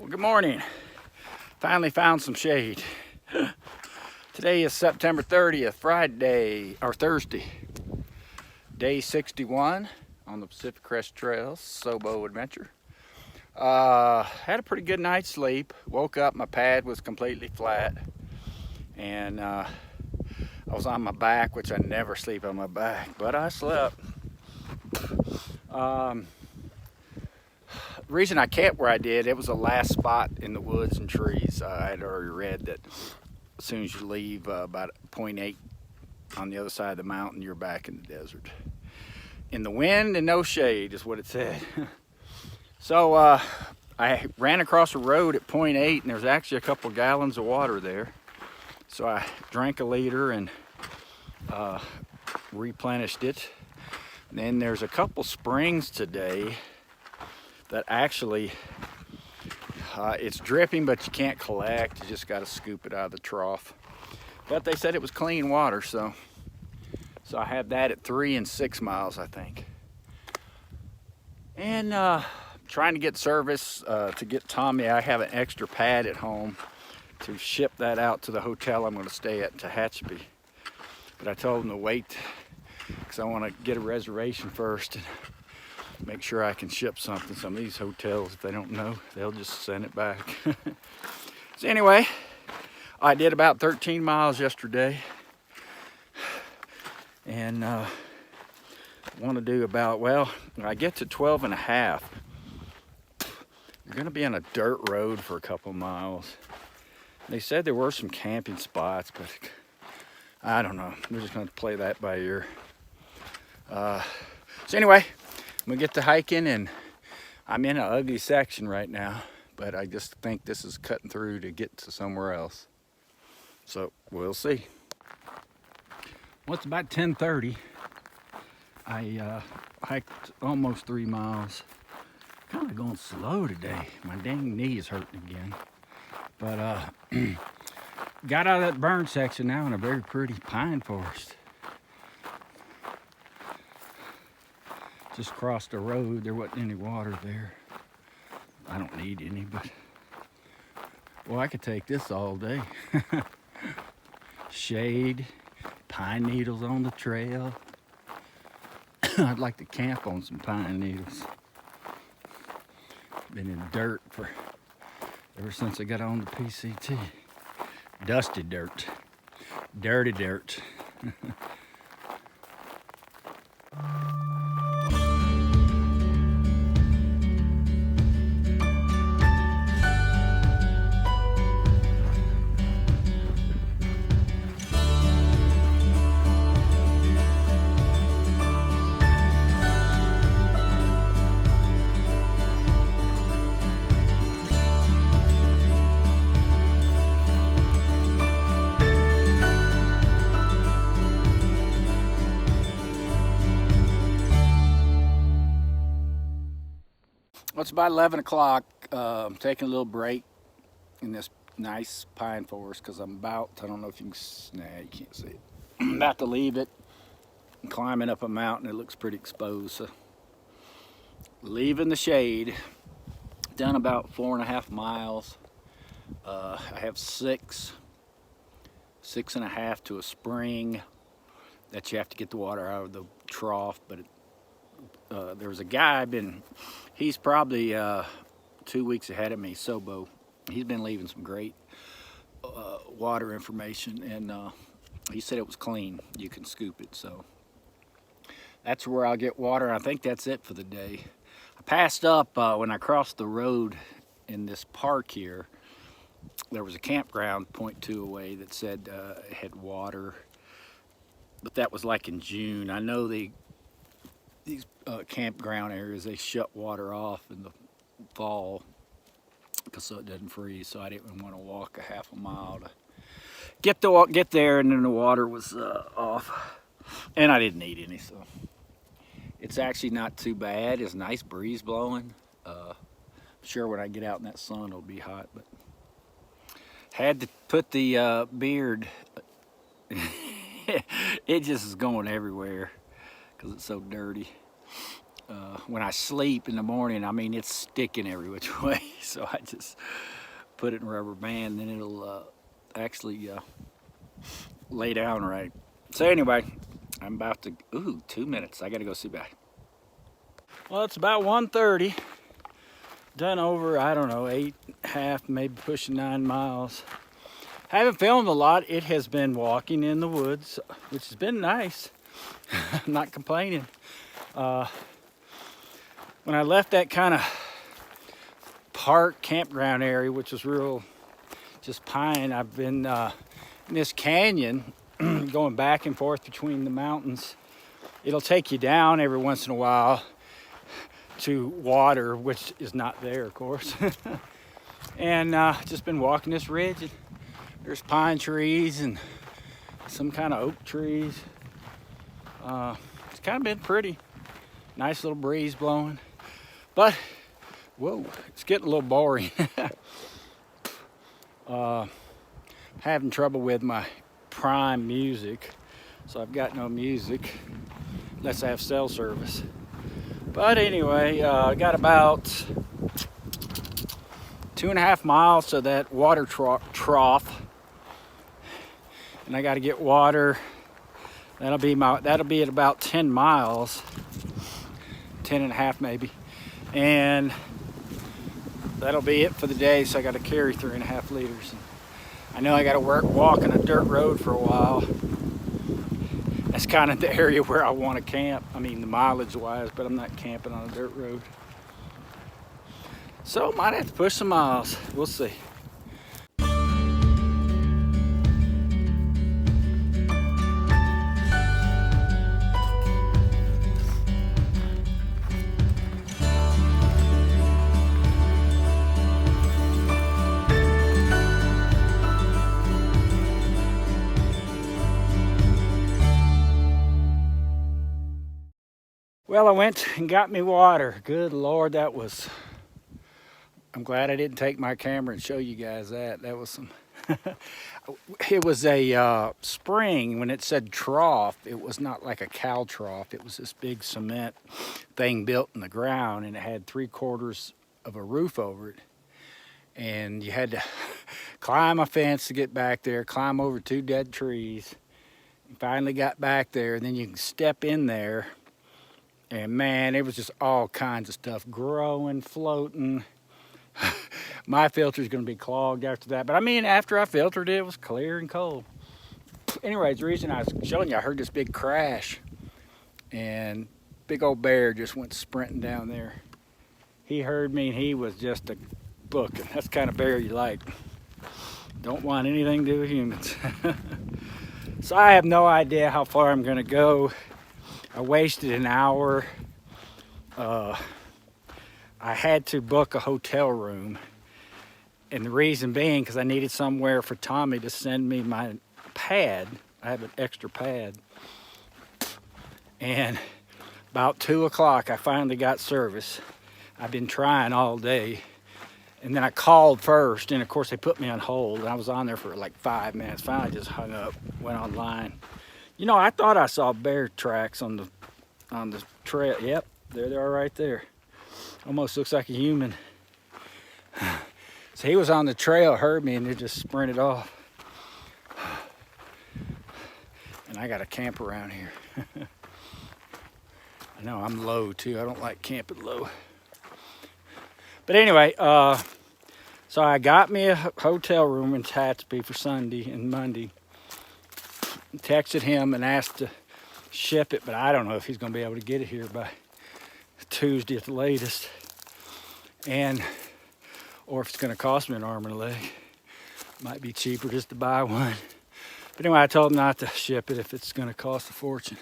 Well, good morning. Finally found some shade. Today is September 30th, Friday, or Thursday. Day 61 on the Pacific Crest Trail Sobo adventure. Had a pretty good night's sleep. Woke up, my pad was completely flat. And I was on my back, which I never sleep on my back, but I slept. The reason I camped where I did, it was the last spot in the woods and trees. I had already read that as soon as you leave about 0.8 on the other side of the mountain, you're back in the desert. In the wind and no shade is what it said. So I ran across a road at 0.8 and there's actually a couple gallons of water there. So I drank a liter and replenished it. And then there's a couple springs today that actually, it's dripping, but you can't collect. You just got to scoop it out of the trough. But they said it was clean water, so I had that at 3 and 6 miles, I think. And trying to get service to get Tommy. I have an extra pad at home to ship that out to the hotel I'm going to stay at in Tehachapi. But I told him to wait because I want to get a reservation first and make sure I can ship something. Some of these hotels, if they don't know, they'll just send it back. So anyway, I did about 13 miles yesterday. And want to do about, well, when I get to 12 and a half, you're going to be on a dirt road for a couple miles. They said there were some camping spots, but I don't know. We're just going to play that by ear. So anyway, I'm gonna get to hiking, and I'm in an ugly section right now, but I just think this is cutting through to get to somewhere else. So we'll see. Well, it's about 10:30. I hiked almost 3 miles. Kind of going slow today. My dang knee is hurting again. But got out of that burn section now in a very pretty pine forest. Just crossed the road. There wasn't any water there. I don't need any, but well, I could take this all day. Shade, pine needles on the trail. I'd like to camp on some pine needles. Been in dirt ever since I got on the PCT. Dusty dirt, dirty dirt. Well, it's about 11 o'clock. I'm taking a little break in this nice pine forest because I'm about, I don't know if you can, nah, you can't see it. I'm about to leave it and climbing up a mountain. It looks pretty exposed. So leaving the shade, done about 4.5 miles. I have 6.5 to a spring that you have to get the water out of the trough, but there was a guy he's probably 2 weeks ahead of me, Sobo. He's been leaving some great water information, and he said it was clean. You can scoop it, so that's where I'll get water. I think that's it for the day. I passed up when I crossed the road in this park here. There was a campground 0.2 away that said it had water, but that was like in June. I know these campground areas, they shut water off in the fall because so it doesn't freeze. So I didn't want to walk a half a mile to get there, and then the water was off, and I didn't need any. So it's actually not too bad. It's a nice breeze blowing. I'm sure when I get out in that sun it'll be hot, but had to put the beard. It just is going everywhere because it's so dirty. when I sleep in the morning, I mean, it's sticking every which way. So I just put it in a rubber band, then it'll actually lay down right. So anyway, I'm about to, 2 minutes. I gotta go see back. Well, it's about 1:30. Done over, I don't know, 8.5, maybe pushing 9 miles. Haven't filmed a lot. It has been walking in the woods, which has been nice. I'm not complaining. When I left that kind of park campground area, which was real just pine, I've been in this canyon going back and forth between the mountains. It'll take you down every once in a while to water, which is not there, of course. And just been walking this ridge. And there's pine trees and some kind of oak trees. It's kind of been pretty. Nice little breeze blowing. But, whoa, it's getting a little boring. Having trouble with my Prime music. So I've got no music unless I have cell service. But anyway, I got about 2.5 miles to that water trough, and I got to get water. That'll be at about 10 miles, 10.5 maybe, and that'll be it for the day. So I got to carry 3.5 liters. I know I got to walk on a dirt road for a while. That's kind of the area where I want to camp. I mean, the mileage wise, but I'm not camping on a dirt road. So might have to push some miles. We'll see. Well, I went and got me water. Good Lord, that was... I'm glad I didn't take my camera and show you guys that. That was some... It was a spring. When it said trough, it was not like a cow trough. It was this big cement thing built in the ground, and it had 3/4 of a roof over it. And you had to climb a fence to get back there, climb over 2 dead trees. You finally got back there, and then you can step in there. And man, it was just all kinds of stuff growing, floating. My filter's gonna be clogged after that. But I mean, after I filtered it, it was clear and cold. Anyways, the reason I was showing you, I heard this big crash. And big old bear just went sprinting down there. He heard me and he was just a booking. That's the kind of bear you like. Don't want anything to do with humans. So I have no idea how far I'm gonna go. I wasted an hour. I had to book a hotel room, and the reason being because I needed somewhere for Tommy to send me my pad. I have an extra pad. And about 2 o'clock I finally got service. I've been trying all day, and then I called first, and of course they put me on hold, and I was on there for like 5 minutes. Finally just hung up, went online. You know, I thought I saw bear tracks on the trail. Yep, there they are right there. Almost looks like a human. So he was on the trail, heard me, and they just sprinted off. And I got to camp around here. I know I'm low too. I don't like camping low. But anyway, so I got me a hotel room in Tatsby for Sunday and Monday. Texted him and asked to ship it, but I don't know if he's going to be able to get it here by Tuesday at the latest, and or if it's going to cost me an arm and a leg. Might be cheaper just to buy one. But anyway, I told him not to ship it if it's going to cost a fortune.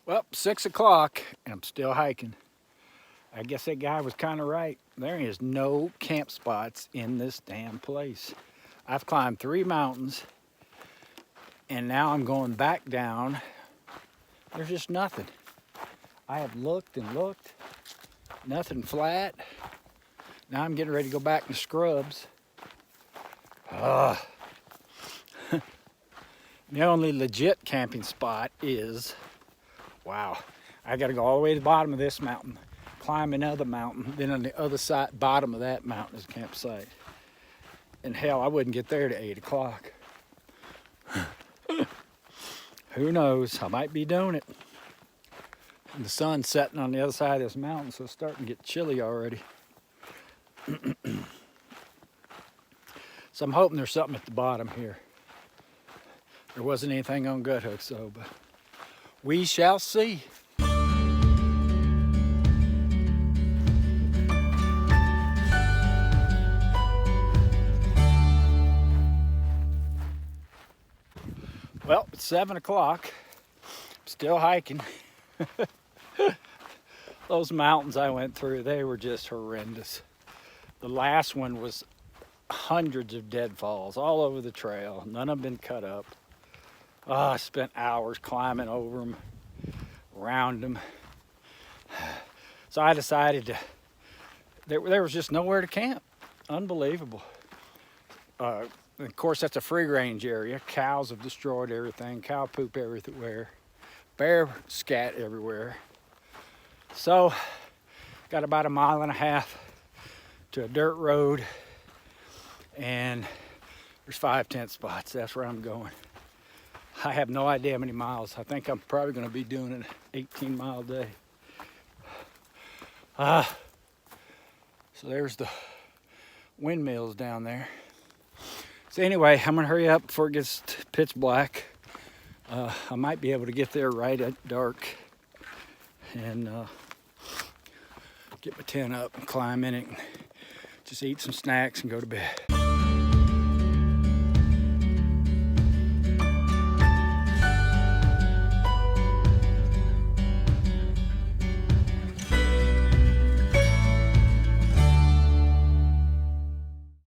Well, 6 o'clock, and I'm still hiking. I guess that guy was kind of right. There is no camp spots in this damn place. I've climbed 3 mountains, and now I'm going back down. There's just nothing. I have looked and looked, nothing flat. Now I'm getting ready to go back in the scrubs. The only legit camping spot is, wow, I gotta go all the way to the bottom of this mountain, climb another mountain, then on the other side, bottom of that mountain is a campsite. And hell, I wouldn't get there to 8 o'clock. Who knows, I might be doing it. And the sun's setting on the other side of this mountain, so it's starting to get chilly already. So I'm hoping there's something at the bottom here. There wasn't anything on gut hooks though, but we shall see. Well, it's 7 o'clock. Still hiking. Those mountains I went through, they were just horrendous. The last one was hundreds of deadfalls all over the trail. None of them been cut up. I spent hours climbing over them, around them. So I decided to, there was just nowhere to camp. Unbelievable. Of course, that's a free range area. Cows have destroyed everything. Cow poop everywhere. Bear scat everywhere. So, got about a mile and a half to a dirt road, and there's 5 tent spots. That's where I'm going. I have no idea how many miles. I think I'm probably going to be doing an 18-mile day. So there's the windmills down there. So anyway, I'm going to hurry up before it gets pitch black. I might be able to get there right at dark and get my tent up and climb in it and just eat some snacks and go to bed.